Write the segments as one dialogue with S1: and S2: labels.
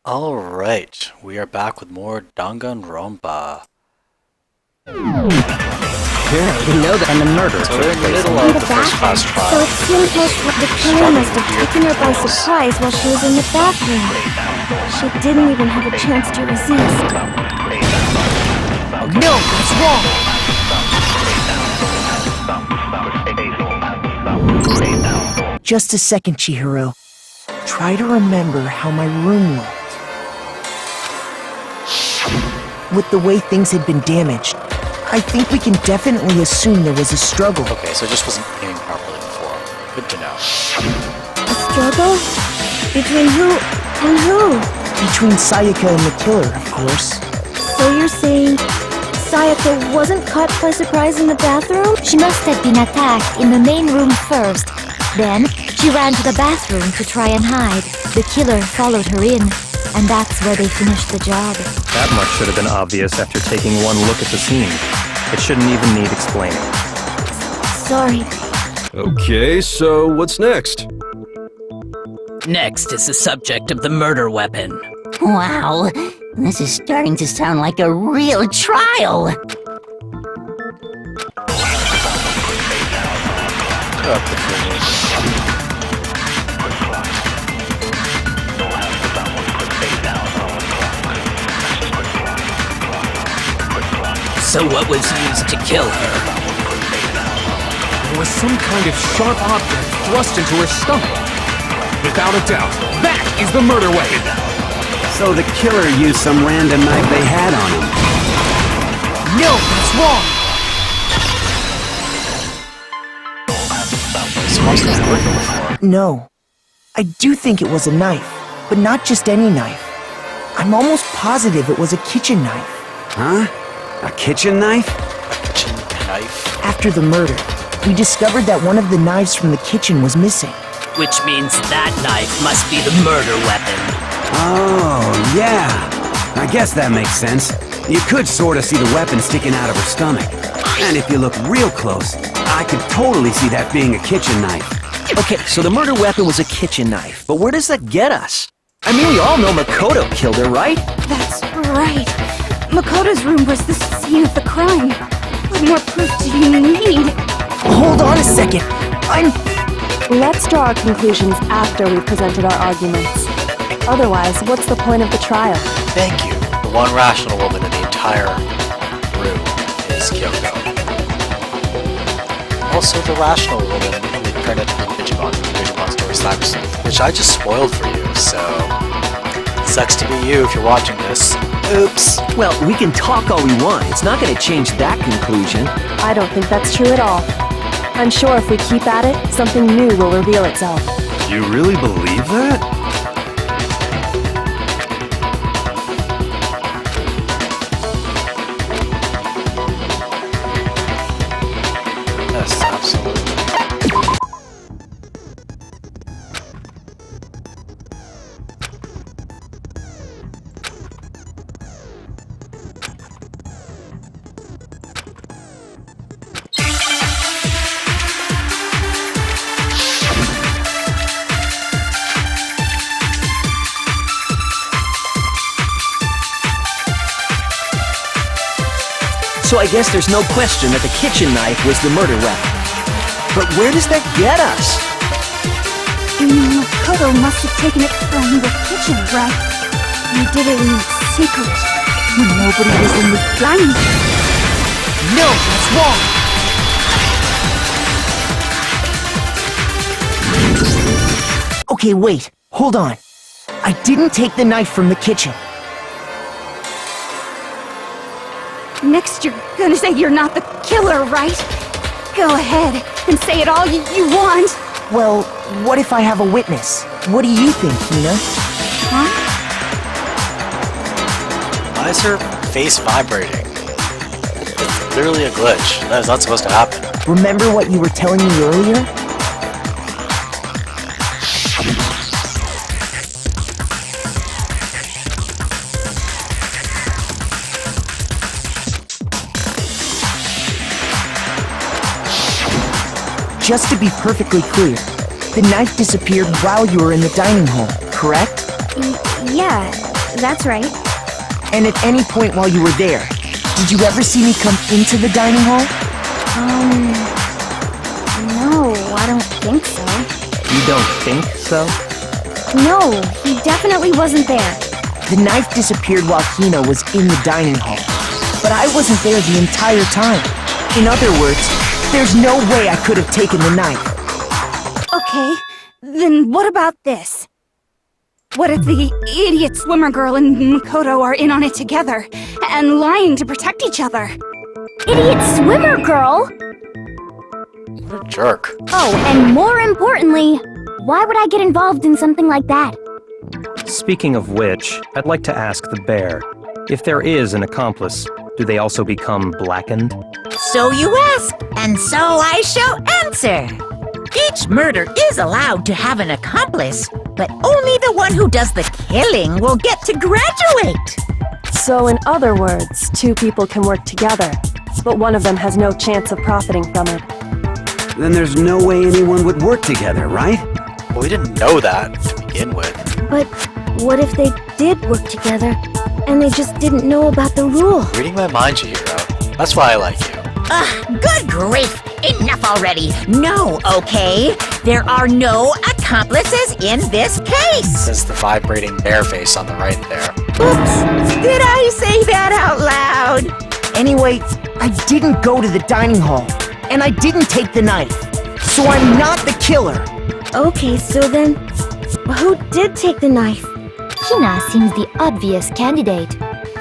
S1: Alright, we are back with more Danganronpa.
S2: Yeah, you know that. And the murder.
S1: So we're in the middle of the first class trial.
S3: So it seems like the killer must have taken her by surprise while she was in the bathroom. She didn't even have a chance to resist.
S2: No, that's wrong!
S4: Just a second, Chihiro. Try to remember how my room looked. With the way things had been damaged, I think we can definitely assume there was a struggle.
S1: Okay, so it just wasn't aiming properly before. Good to know.
S3: A struggle? Between who and who?
S4: Between Sayaka and the killer, of course.
S3: So you're saying Sayaka wasn't caught by surprise in the bathroom?
S5: She must have been attacked in the main room first. Then, she ran to the bathroom to try and hide. The killer followed her in, and that's where they finished the job.
S2: That much should have been obvious after taking one look at the scene. It shouldn't even need explaining.
S3: Sorry.
S6: Okay, so what's next?
S7: Next is the subject of the murder weapon.
S5: Wow, this is starting to sound like a real trial.
S7: So what was used to kill her?
S6: There was some kind of sharp object thrust into her stomach. Without a doubt, that is the murder weapon!
S8: So the killer used some random knife they had on him.
S4: No, that's wrong! No. I do think it was a knife, but not just any knife. I'm almost positive it was a kitchen knife.
S8: Huh? A kitchen knife?
S1: Kitchen knife.
S4: After the murder, we discovered that one of the knives from the kitchen was missing.
S7: Which means that knife must be the murder weapon.
S8: Oh, yeah. I guess that makes sense. You could sort of see the weapon sticking out of her stomach. And if you look real close, I could totally see that being a kitchen knife.
S2: Okay, so the murder weapon was a kitchen knife, but where does that get us? I mean, we all know Makoto killed her, right?
S3: That's right. Makoto's room was the scene of the crime. What more proof do you need?
S4: Hold on a second.
S9: Let's draw our conclusions after we've presented our arguments. Otherwise, what's the point of the trial?
S1: Thank you. The one rational woman in the entire room is Kyoko. Also, the rational woman in the credit of Digimon story / which I just spoiled for you, so sucks to be you if you're watching this. Oops.
S2: Well, we can talk all we want. It's not going to change that conclusion.
S9: I don't think that's true at all. I'm sure if we keep at it, something new will reveal itself.
S6: You really believe that?
S1: Yes, absolutely.
S2: So I guess there's no question that the kitchen knife was the murder weapon. But where does that get us?
S3: Makoto must have taken it from the kitchen, right? He did it in secret, when nobody was in the dining room.
S4: No, that's wrong! Okay, wait. Hold on. I didn't take the knife from the kitchen.
S3: Next, you're gonna say you're not the killer, right? Go ahead and say it all you want.
S4: Well, what if I have a witness? What do you think, Hina?
S3: Huh?
S1: Why is her face vibrating? It's literally a glitch. That is not supposed to happen.
S4: Remember what you were telling me earlier? Just to be perfectly clear, the knife disappeared while you were in the dining hall, correct?
S3: Yeah, That's right.
S4: And at any point while you were there, did you ever see me come into the dining hall?
S3: No, I don't think so.
S2: You don't think so?
S3: No, he definitely wasn't there.
S4: The knife disappeared while Hina was in the dining hall. But I wasn't there the entire time. In other words, there's no way I could have taken the knife.
S3: Okay, then what about this? What if the idiot swimmer girl and Makoto are in on it together, and lying to protect each other?
S5: Idiot swimmer girl!
S1: What a jerk.
S5: Oh, and more importantly, why would I get involved in something like that?
S10: Speaking of which, I'd like to ask the bear, if there is an accomplice, do they also become blackened?
S11: So you ask, and so I shall answer. Each murder is allowed to have an accomplice, but only the one who does the killing will get to graduate.
S9: So in other words, two people can work together, but one of them has no chance of profiting from it.
S8: Then there's no way anyone would work together, right?
S1: Well, we didn't know that to begin with.
S3: But what if they did work together, and they just didn't know about the rule?
S1: Reading my mind, Chihiro. That's why I like you.
S11: Good grief! Enough already! No, okay? There are no accomplices in this case!
S1: Says the vibrating bear face on the right there.
S11: Oops! Did I say that out loud?
S4: Anyway, I didn't go to the dining hall, and I didn't take the knife. So I'm not the killer.
S3: Okay, so then, who did take the knife?
S5: Hina seems the obvious candidate.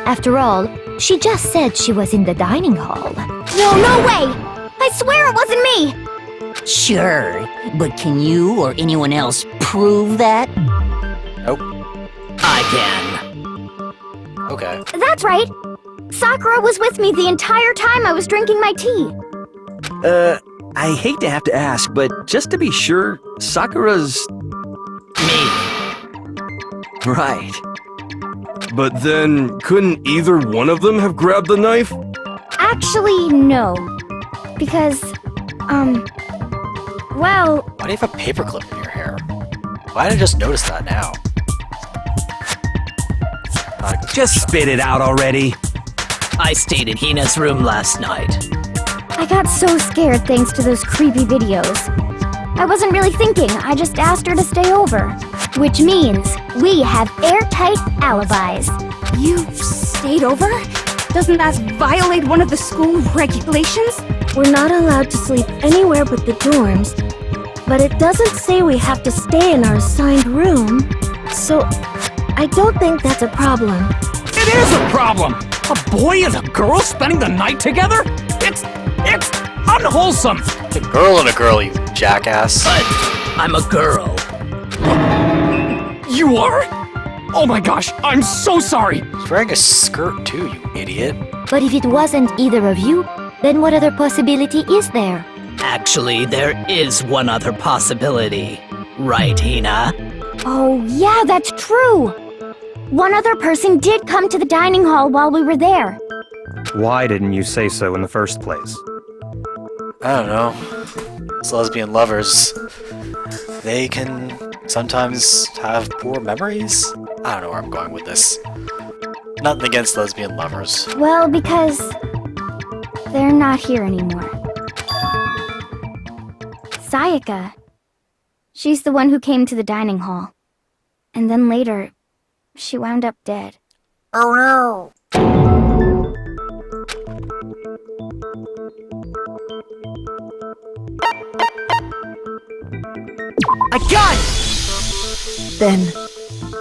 S5: After all, she just said she was in the dining hall. No way! I swear it wasn't me!
S11: Sure, but can you or anyone else prove that?
S1: Nope.
S7: I can.
S1: Okay.
S5: That's right! Sakura was with me the entire time I was drinking my tea.
S2: I hate to have to ask, but just to be sure, Sakura's...
S7: Me.
S2: right.
S6: But then, couldn't either one of them have grabbed the knife?
S3: Actually, no. Because, well...
S1: Why do you have a paperclip in your hair? Why did I just notice that now?
S8: Just spit it out already.
S7: I stayed in Hina's room last night.
S3: I got so scared thanks to those creepy videos. I wasn't really thinking, I just asked her to stay over.
S5: Which means we have airtight alibis.
S3: You stayed over? Doesn't that violate one of the school regulations? We're not allowed to sleep anywhere but the dorms, but it doesn't say we have to stay in our assigned room, so I don't think that's a problem.
S6: It is a problem! A boy and a girl spending the night together? It's unwholesome!
S1: A girl and a girl, you jackass.
S7: But I'm a girl.
S6: You are? Oh my gosh, I'm so sorry!
S1: He's wearing a skirt too, you idiot.
S5: But if it wasn't either of you, then what other possibility is there?
S7: Actually, there is one other possibility. Right, Hina?
S5: Oh, yeah, that's true! One other person did come to the dining hall while we were there.
S10: Why didn't you say so in the first place?
S1: I don't know. These lesbian lovers, they can sometimes have poor memories? I don't know where I'm going with this. Nothing against lesbian lovers.
S3: Well, because they're not here anymore. Sayaka. She's the one who came to the dining hall. And then later, she wound up dead.
S11: Oh no!
S4: I got it! Then,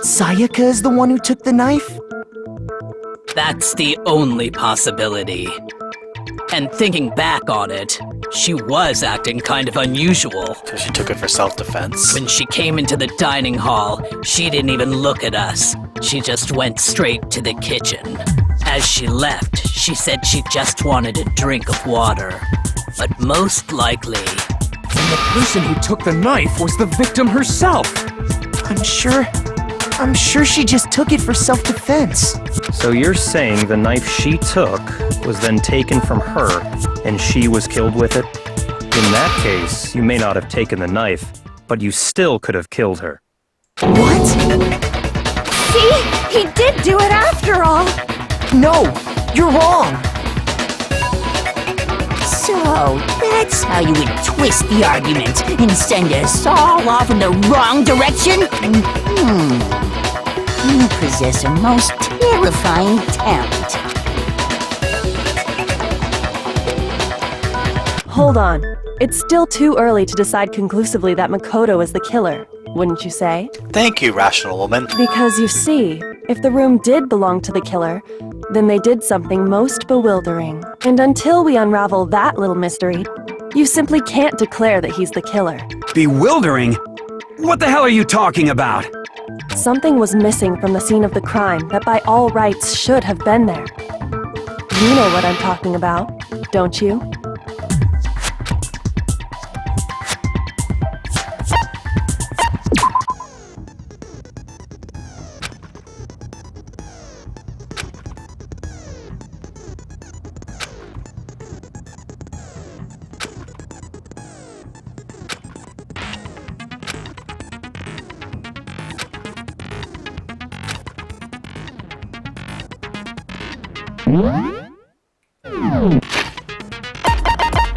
S4: Sayaka is the one who took the knife?
S7: That's the only possibility. And thinking back on it, she was acting kind of unusual.
S1: So she took it for self-defense.
S7: When she came into the dining hall, she didn't even look at us. She just went straight to the kitchen. As she left, she said she just wanted a drink of water. But most likely...
S6: And the person who took the knife was the victim herself!
S4: I'm sure she just took it for self-defense.
S10: So you're saying the knife she took was then taken from her, and she was killed with it? In that case, you may not have taken the knife, but you still could have killed her.
S4: What?
S3: See? He did do it after all!
S4: No, you're wrong.
S11: So, that's how you would twist the argument and send us all off in the wrong direction? You possess a most terrifying talent.
S9: Hold on. It's still too early to decide conclusively that Makoto is the killer, wouldn't you say?
S1: Thank you, rational woman.
S9: Because you see, if the room did belong to the killer, then they did something most bewildering. And until we unravel that little mystery, you simply can't declare that he's the killer.
S8: Bewildering? What the hell are you talking about?
S9: Something was missing from the scene of the crime that by all rights should have been there. You know what I'm talking about, don't you?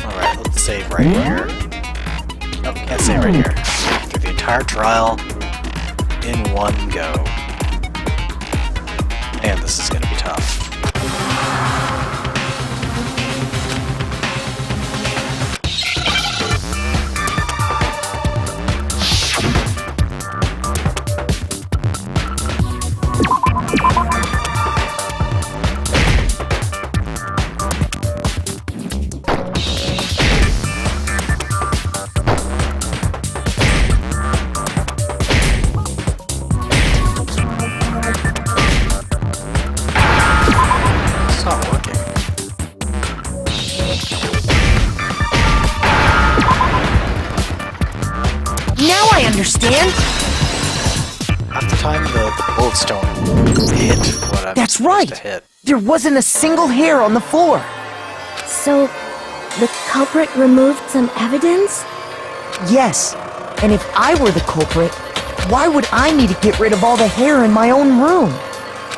S1: Alright, let's save right here. Nope, can't save right here. Through the entire trial in one go. Man, this is gonna be tough.
S4: Now I understand.
S1: Half the time the bullets don't hit what I'm
S4: That's
S1: supposed
S4: right.
S1: to hit.
S4: There wasn't a single hair on the floor.
S3: So, the culprit removed some evidence?
S4: Yes. And if I were the culprit, why would I need to get rid of all the hair in my own room?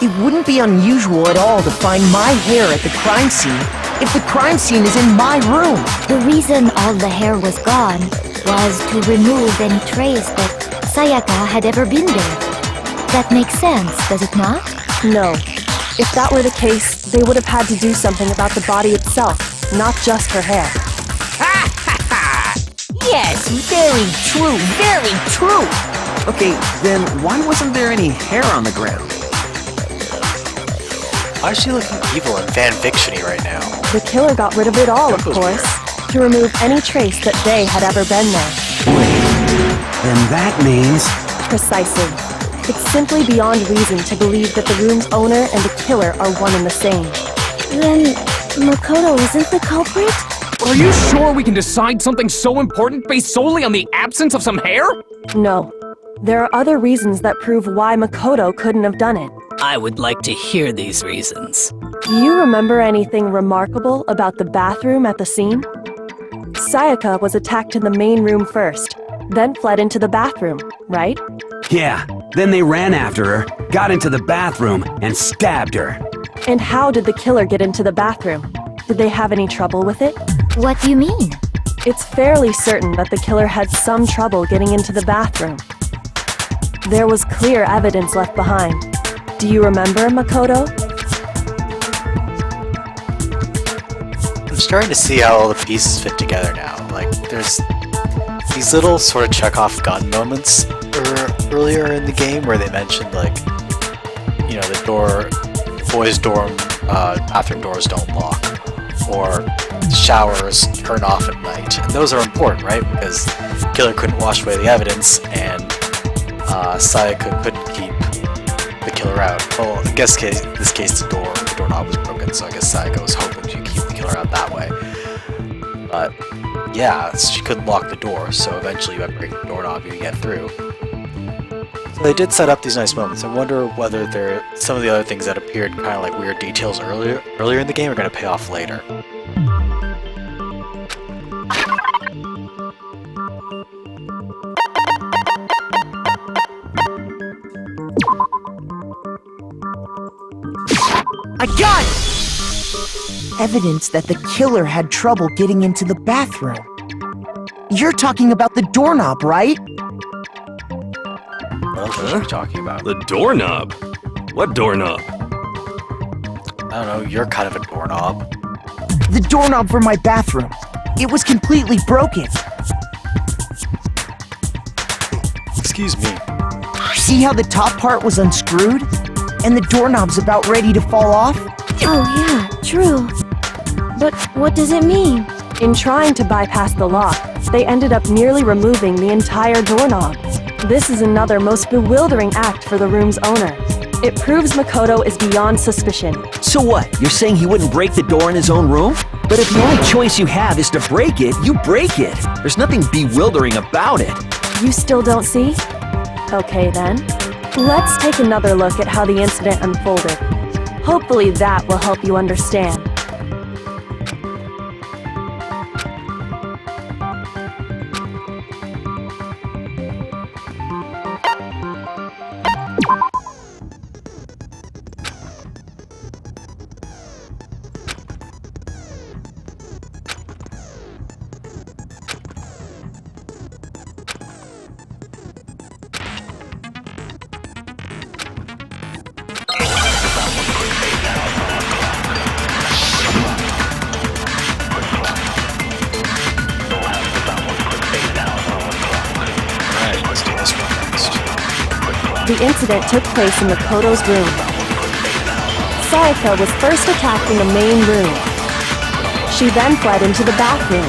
S4: It wouldn't be unusual at all to find my hair at the crime scene if the crime scene is in my room.
S5: The reason all the hair was gone was to remove any trace that Sayaka had ever been there. That makes sense, does it not?
S9: No. If that were the case, they would have had to do something about the body itself, not just her hair.
S11: Yes, very true, very true.
S2: Okay, then why wasn't there any hair on the ground?
S1: Why is she looking evil and fanfiction-y right now?
S9: The killer got rid of it all, of course, to remove any trace that they had ever been there.
S8: Then that means...
S9: Precisely. It's simply beyond reason to believe that the room's owner and the killer are one and the same.
S3: Then, Makoto isn't the culprit?
S6: Are you sure we can decide something so important based solely on the absence of some hair?
S9: No. There are other reasons that prove why Makoto couldn't have done it.
S7: I would like to hear these reasons.
S9: Do you remember anything remarkable about the bathroom at the scene? Sayaka was attacked in the main room first, then fled into the bathroom, right?
S8: Yeah, then they ran after her, got into the bathroom, and stabbed her.
S9: And how did the killer get into the bathroom? Did they have any trouble with it?
S5: What do you mean?
S9: It's fairly certain that the killer had some trouble getting into the bathroom. There was clear evidence left behind. Do you remember, Makoto?
S1: I'm starting to see how all the pieces fit together now. Like, there's these little sort of Chekhov gun moments earlier in the game where they mentioned, like, you know, the boys' dorm, bathroom doors don't lock, or showers turn off at night. And those are important, right? Because the killer couldn't wash away the evidence, and Sayaka couldn't keep the killer out. Well, in this case, the doorknob was broken, so I guess Sayaka was hoping to keep the killer out that way. But yeah, she couldn't lock the door, so eventually you have to break the doorknob to get through. So they did set up these nice moments. I wonder whether some of the other things that appeared kind of like weird details earlier in the game are going to pay off later.
S4: I got it! Evidence that the killer had trouble getting into the bathroom. You're talking about the doorknob, right?
S1: What else are you talking about?
S6: The doorknob? What doorknob?
S1: I don't know, you're kind of a doorknob.
S4: The doorknob for my bathroom. It was completely broken.
S1: Excuse me.
S4: See how the top part was unscrewed? And the doorknob's about ready to fall off?
S3: Oh yeah, true. But what does it mean?
S9: In trying to bypass the lock, they ended up nearly removing the entire doorknob. This is another most bewildering act for the room's owner. It proves Makoto is beyond suspicion.
S2: So what? You're saying he wouldn't break the door in his own room? But if the only choice you have is to break it, you break it. There's nothing bewildering about it.
S9: You still don't see? Okay then. Let's take another look at how the incident unfolded. Hopefully that will help you understand. The incident took place in Makoto's room. Sayaka was first attacked in the main room. She then fled into the bathroom.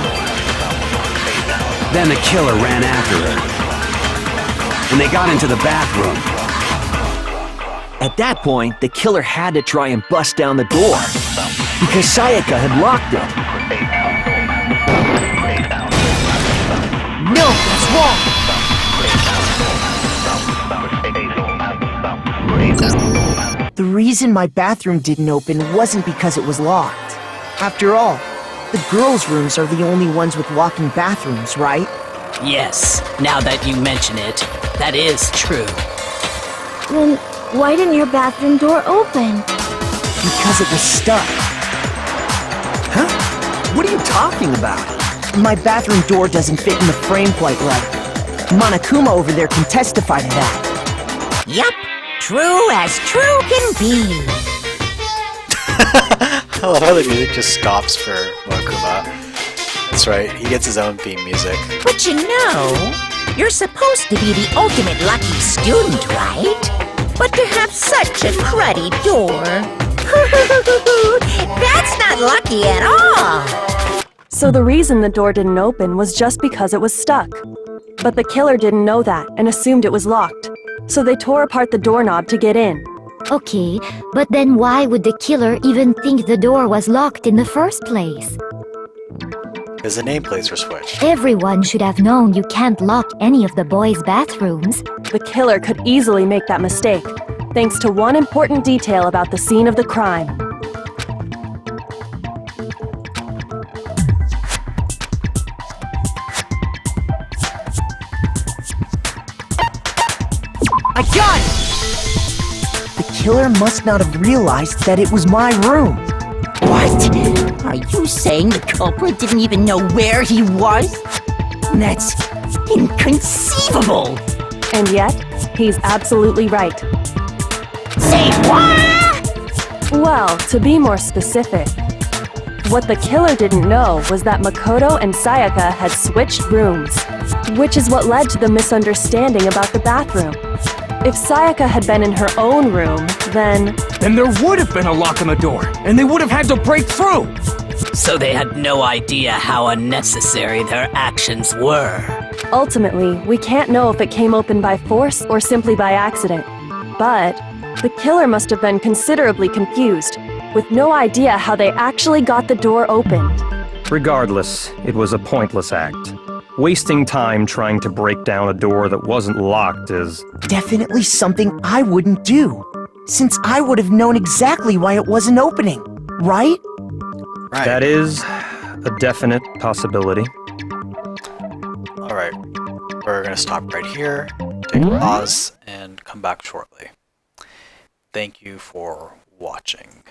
S8: Then the killer ran after her. And they got into the bathroom.
S2: At that point, the killer had to try and bust down the door, because Sayaka had locked it.
S4: No, that's wrong! The reason my bathroom didn't open wasn't because it was locked. After all, the girls' rooms are the only ones with walk-in bathrooms, right?
S7: Yes, now that you mention it, that is true.
S3: Then why didn't your bathroom door open?
S4: Because it was stuck.
S2: Huh? What are you talking about?
S4: My bathroom door doesn't fit in the frame quite right. Monokuma over there can testify to that.
S11: Yup, true as true can be.
S1: I love how the music just stops for Monokuma. That's right, he gets his own theme music.
S11: But you know, you're supposed to be the ultimate lucky student, right? But to have such a cruddy door. That's not lucky at all.
S9: So the reason the door didn't open was just because it was stuck. But the killer didn't know that and assumed it was locked. So they tore apart the doorknob to get in.
S5: Okay, but then why would the killer even think the door was locked in the first place?
S1: Because the nameplates were switched.
S5: Everyone should have known you can't lock any of the boys' bathrooms.
S9: The killer could easily make that mistake, thanks to one important detail about the scene of the crime.
S4: I got it! The killer must not have realized that it was my room.
S11: What? Are you saying the culprit didn't even know where he was? That's inconceivable!
S9: And yet, he's absolutely right.
S11: Say what?
S9: Well, to be more specific, what the killer didn't know was that Makoto and Sayaka had switched rooms, which is what led to the misunderstanding about the bathroom. If Sayaka had been in her own room, then
S6: there would have been a lock on the door, and they would have had to break through!
S7: So they had no idea how unnecessary their actions were.
S9: ultimately, we can't know if it came open by force or simply by accident. But the killer must have been considerably confused, with no idea how they actually got the door opened.
S10: Regardless, it was a pointless act. Wasting time trying to break down a door that wasn't locked is...
S4: definitely something I wouldn't do, since I would have known exactly why it wasn't opening, right?
S1: Right.
S10: That is a definite possibility.
S1: Alright, we're gonna stop right here, take a pause, and come back shortly. Thank you for watching.